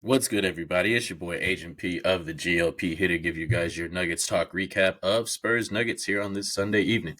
What's good, everybody? It's your boy Agent P of the GLP here to give you guys your Nuggets talk recap of Spurs-Nuggets here on this Sunday evening.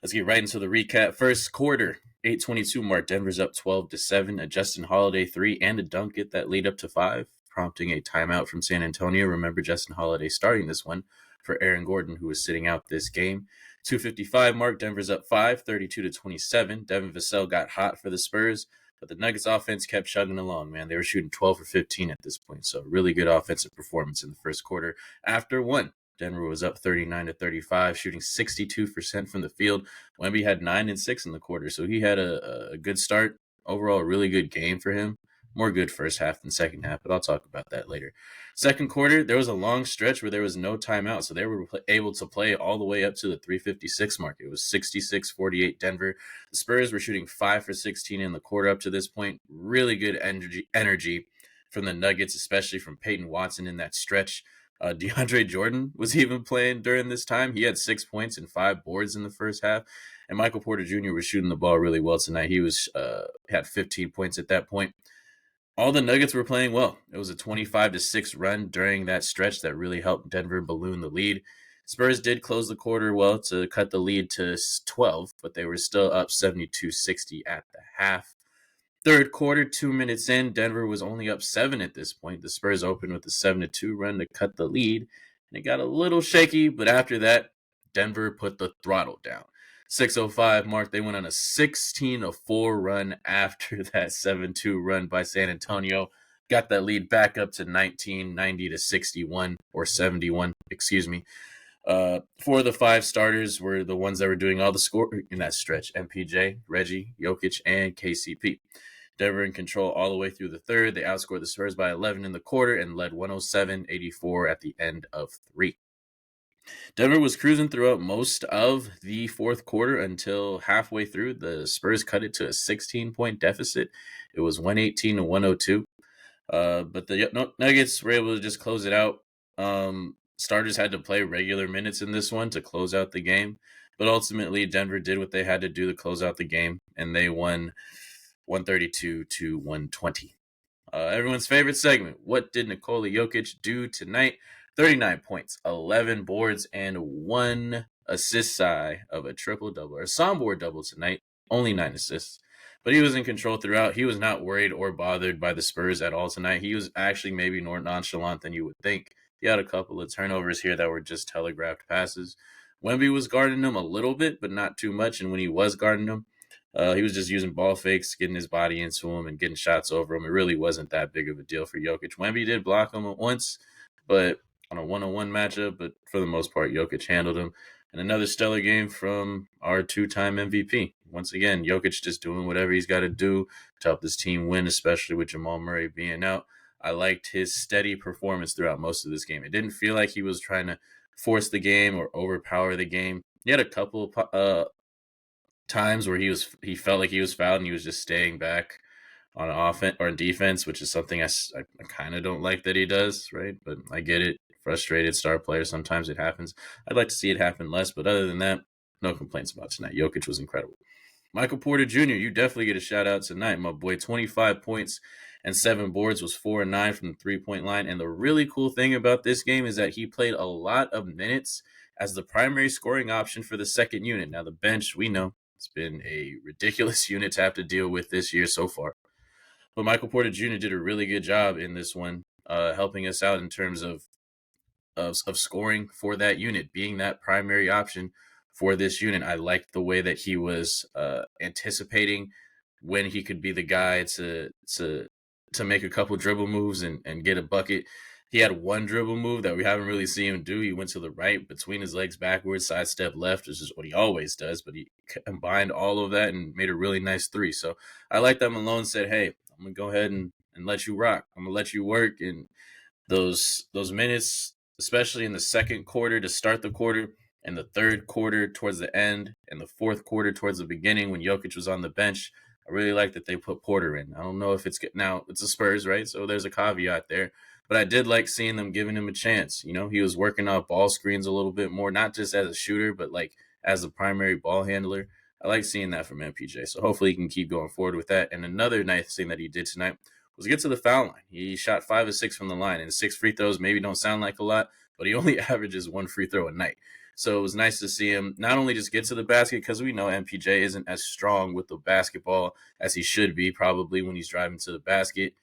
Let's get right into the recap. First quarter, 8:22 mark. Denver's up 12-7. A Justin Holiday 3 and a dunk get that lead up to 5, prompting a timeout from San Antonio. Remember, Justin Holiday starting this one for Aaron Gordon, who was sitting out this game. 2:55 mark. Denver's up 5, 32-27. Devin Vassell got hot for the Spurs. But the Nuggets offense kept chugging along, man. They were shooting 12 for 15 at this point. So really good offensive performance in the first quarter. After one, Denver was up 39-35, shooting 62% from the field. Wemby had 9 and 6 in the quarter. So he had a good start. Overall, a really good game for him. More good first half than second half, but I'll talk about that later. Second quarter, there was a long stretch where there was no timeout, so they were able to play all the way up to the 3:56 mark. It was 66-48 Denver. The Spurs were shooting 5 for 16 in the quarter up to this point. Really good energy from the Nuggets, especially from Peyton Watson in that stretch. DeAndre Jordan was even playing during this time. He had 6 points and 5 boards in the first half. And Michael Porter Jr. was shooting the ball really well tonight. He was had 15 points at that point. All the Nuggets were playing well. It was a 25-6 run during that stretch that really helped Denver balloon the lead. Spurs did close the quarter well to cut the lead to 12, but they were still up 72-60 at the half. Third quarter, 2 minutes in, Denver was only up 7 at this point. The Spurs opened with a 7-2 run to cut the lead, and it got a little shaky, but after that, Denver put the throttle down. 6:05 mark, they went on a 16-4 run after that 7-2 run by San Antonio. Got that lead back up to 19, 90-61, or 71, excuse me. 4 of the 5 starters were the ones that were doing all the scoring in that stretch. MPJ, Reggie, Jokic, and KCP. Denver in control all the way through the third. They outscored the Spurs by 11 in the quarter and led 107-84 at the end of 3. Denver was cruising throughout most of the fourth quarter until halfway through. The Spurs cut it to a 16-point deficit. It was 118-102. But the Nuggets were able to just close it out. Starters had to play regular minutes in this one to close out the game. But ultimately, Denver did what they had to do to close out the game, and they won 132-120. Everyone's favorite segment, what did Nikola Jokic do tonight? 39 points, 11 boards, and 1 assist of a triple-double, or a soundboard double tonight, only 9 assists. But he was in control throughout. He was not worried or bothered by the Spurs at all tonight. He was actually maybe more nonchalant than you would think. He had a couple of turnovers here that were just telegraphed passes. Wemby was guarding him a little bit, but not too much. And when he was guarding him, he was just using ball fakes, getting his body into him and getting shots over him. It really wasn't that big of a deal for Jokic. Wemby did block him once, but on a one-on-one matchup. But for the most part, Jokic handled him. And another stellar game from our 2-time MVP. Once again, Jokic just doing whatever he's got to do to help this team win, especially with Jamal Murray being out. I liked his steady performance throughout most of this game. It didn't feel like he was trying to force the game or overpower the game. He had a couple times where he felt like he was fouled and he was just staying back on offense or defense, which is something I kind of don't like that he does, right? But I get it. Frustrated star player, sometimes it happens. I'd like to see it happen less, but other than that, no complaints about tonight. Jokic was incredible. Michael Porter Jr., you definitely get a shout out tonight, my boy. 25 points and 7 boards, was 4 and 9 from the three-point line. And the really cool thing about this game is that he played a lot of minutes as the primary scoring option for the second unit. Now, the bench, we know, it's been a ridiculous unit to have to deal with this year so far. But Michael Porter Jr. did a really good job in this one, helping us out in terms of scoring for that unit, being that primary option for this unit. I liked the way that he was anticipating when he could be the guy to make a couple dribble moves and get a bucket. He had one dribble move that we haven't really seen him do. He went to the right, between his legs backwards, sidestep left, which is what he always does, but he combined all of that and made a really nice 3. So I like that Malone said, hey, I'm going to go ahead and let you rock. I'm going to let you work. And those minutes, especially in the second quarter to start the quarter, and the third quarter towards the end, and the fourth quarter towards the beginning when Jokic was on the bench, I really like that they put Porter in. I don't know if it's the Spurs, right? So there's a caveat there. But I did like seeing them giving him a chance. You know, he was working off ball screens a little bit more, not just as a shooter, but like as a primary ball handler. I like seeing that from MPJ. So hopefully he can keep going forward with that. And another nice thing that he did tonight was get to the foul line. He shot 5 of 6 from the line, and 6 free throws maybe don't sound like a lot, but he only averages 1 free throw a night. So it was nice to see him not only just get to the basket, because we know MPJ isn't as strong with the basketball as he should be probably when he's driving to the basket,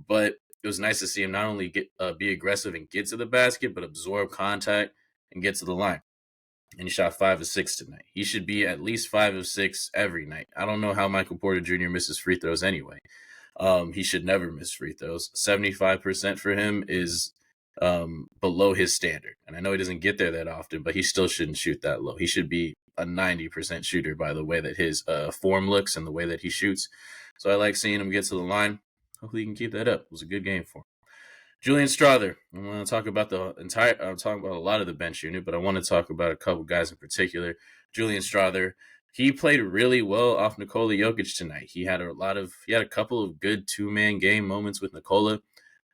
but it was nice to see him not only be aggressive and get to the basket, but absorb contact and get to the line. And he shot 5 of 6 tonight. He should be at least 5 of 6 every night. I don't know how Michael Porter Jr. misses free throws anyway. He should never miss free throws. 75% for him is below his standard. And I know he doesn't get there that often, but he still shouldn't shoot that low. He should be a 90% shooter by the way that his form looks and the way that he shoots. So I like seeing him get to the line. Hopefully he can keep that up. It was a good game for him. Julian Strawther. I want to talk about I'm talking about a lot of the bench unit, but I want to talk about a couple guys in particular. Julian Strawther. He played really well off Nikola Jokic tonight. He had a couple of good 2-man game moments with Nikola,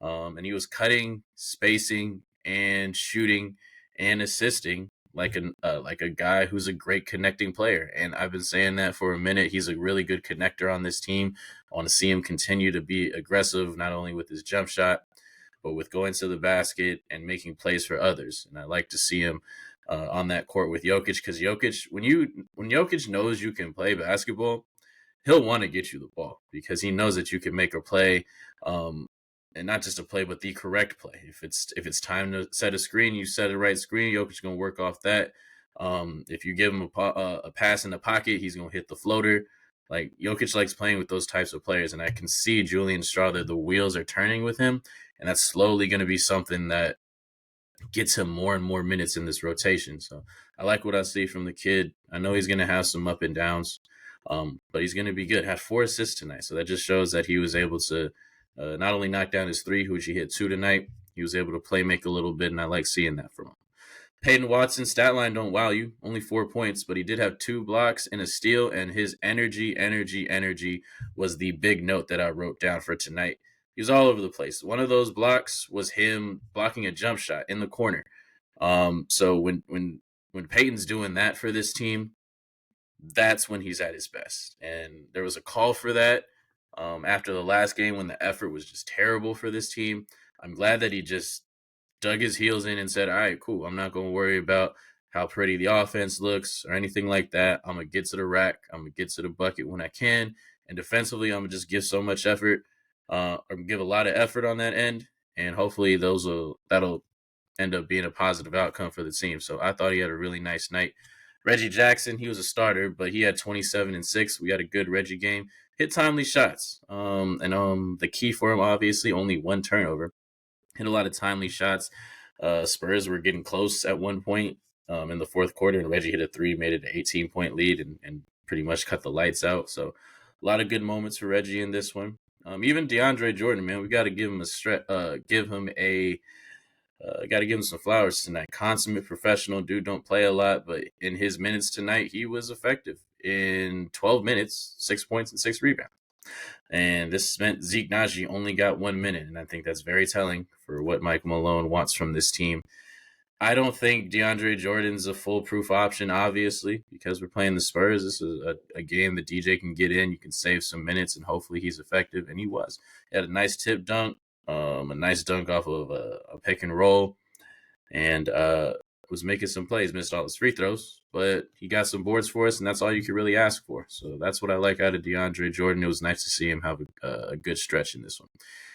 and he was cutting, spacing, and shooting and assisting like a guy who's a great connecting player. And I've been saying that for a minute. He's a really good connector on this team. I want to see him continue to be aggressive, not only with his jump shot, but with going to the basket and making plays for others. And I like to see him on that court with Jokic, because Jokic, when Jokic knows you can play basketball, he'll want to get you the ball because he knows that you can make a play, and not just a play, but the correct play. If it's time to set a screen, you set a right screen. Jokic's gonna work off that. If you give him a pass in the pocket, he's gonna hit the floater. Like, Jokic likes playing with those types of players, and I can see Julian Strawther, the wheels are turning with him, and that's slowly going to be something that gets him more and more minutes in this rotation. So I like what I see from the kid. I know he's going to have some up and downs, but he's going to be good. Had 4 assists tonight, so that just shows that he was able to not only knock down his 3, which he hit 2 tonight, he was able to play make a little bit, and I like seeing that from him. Peyton Watson's stat line don't wow you. Only 4 points, but he did have 2 blocks and a steal, and his energy was the big note that I wrote down for tonight. He was all over the place. One of those blocks was him blocking a jump shot in the corner. So when Peyton's doing that for this team, that's when he's at his best. And there was a call for that after the last game when the effort was just terrible for this team. I'm glad that he just dug his heels in and said, all right, cool, I'm not going to worry about how pretty the offense looks or anything like that. I'm going to get to the rack. I'm going to get to the bucket when I can. And defensively, I'm going to just give so much effort, or give a lot of effort on that end. And hopefully that'll end up being a positive outcome for the team. So I thought he had a really nice night. Reggie Jackson, he was a starter, but he had 27 and 6. We had a good Reggie game. Hit timely shots. And the key for him, obviously, only 1 turnover. Hit a lot of timely shots. Spurs were getting close at one point in the fourth quarter, and Reggie hit a 3, made it an 18-point lead, and pretty much cut the lights out. So a lot of good moments for Reggie in this one. Even DeAndre Jordan, man, we got to give him some flowers tonight. Consummate professional dude, don't play a lot, but in his minutes tonight, he was effective. In 12 minutes, 6 points and 6 rebounds. And this meant Zeke Naji only got 1 minute, and I think that's very telling for what Mike Malone wants from this team. I don't think DeAndre Jordan's a foolproof option, obviously, because we're playing the Spurs. This is a game that DJ can get in. You can save some minutes, and hopefully he's effective, and he was. He had a nice tip dunk, a nice dunk off of a pick and roll, and was making some plays, missed all his free throws, but he got some boards for us, and that's all you could really ask for. So that's what I like out of DeAndre Jordan. It was nice to see him have a good stretch in this one.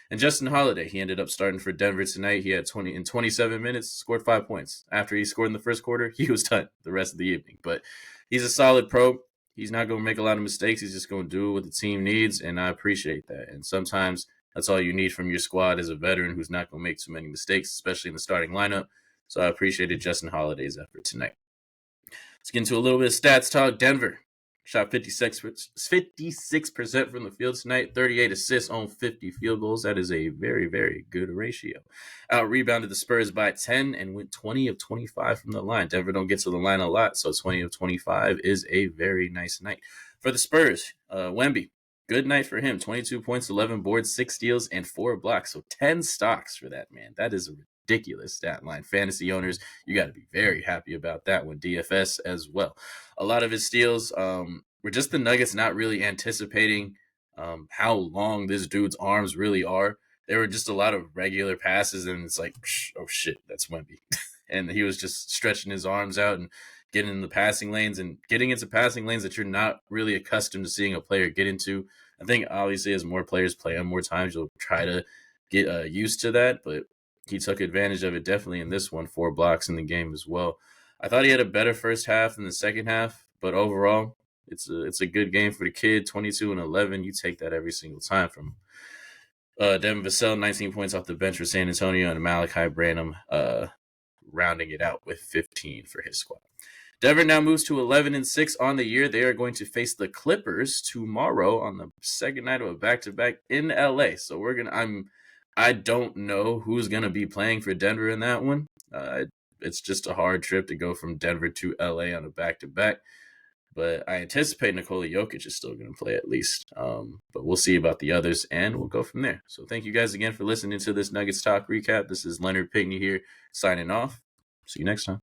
And Justin Holiday, he ended up starting for Denver tonight. He had 27 minutes, scored 5 points. After he scored in the first quarter, he was done the rest of the evening. But he's a solid pro. He's not going to make a lot of mistakes. He's just going to do what the team needs, and I appreciate that. And sometimes that's all you need from your squad as a veteran who's not going to make too many mistakes, especially in the starting lineup. So I appreciated Justin Holiday's effort tonight. Let's get into a little bit of stats talk. Denver shot 56% from the field tonight, 38 assists on 50 field goals. That is a very, very good ratio. Out-rebounded the Spurs by 10 and went 20 of 25 from the line. Denver don't get to the line a lot, so 20 of 25 is a very nice night. For the Spurs, Wemby, good night for him. 22 points, 11 boards, 6 steals, and 4 blocks. So 10 stocks for that man. That is a ridiculous stat line. Fantasy owners, you got to be very happy about that one. DFS as well. A lot of his steals were just the Nuggets not really anticipating how long this dude's arms really are. There were just a lot of regular passes, and it's like, oh shit, that's Wemby. And he was just stretching his arms out and getting in the passing lanes and getting into passing lanes that you're not really accustomed to seeing a player get into. I think obviously as more players play on more times, you'll try to get used to that, but he took advantage of it definitely in this one, 4 blocks in the game as well. I thought he had a better first half than the second half, but overall, it's a good game for the kid. 22 and 11, you take that every single time from Devin Vassell, 19 points off the bench for San Antonio, and Malachi Branham rounding it out with 15 for his squad. Denver now moves to 11 and 6 on the year. They are going to face the Clippers tomorrow on the second night of a back-to-back in LA. So I don't know who's gonna be playing for Denver in that one. It's just a hard trip to go from Denver to LA on a back-to-back. But I anticipate Nikola Jokic is still going to play at least. But we'll see about the others, and we'll go from there. So thank you guys again for listening to this Nuggets Talk recap. This is Leonard Pinckney here signing off. See you next time.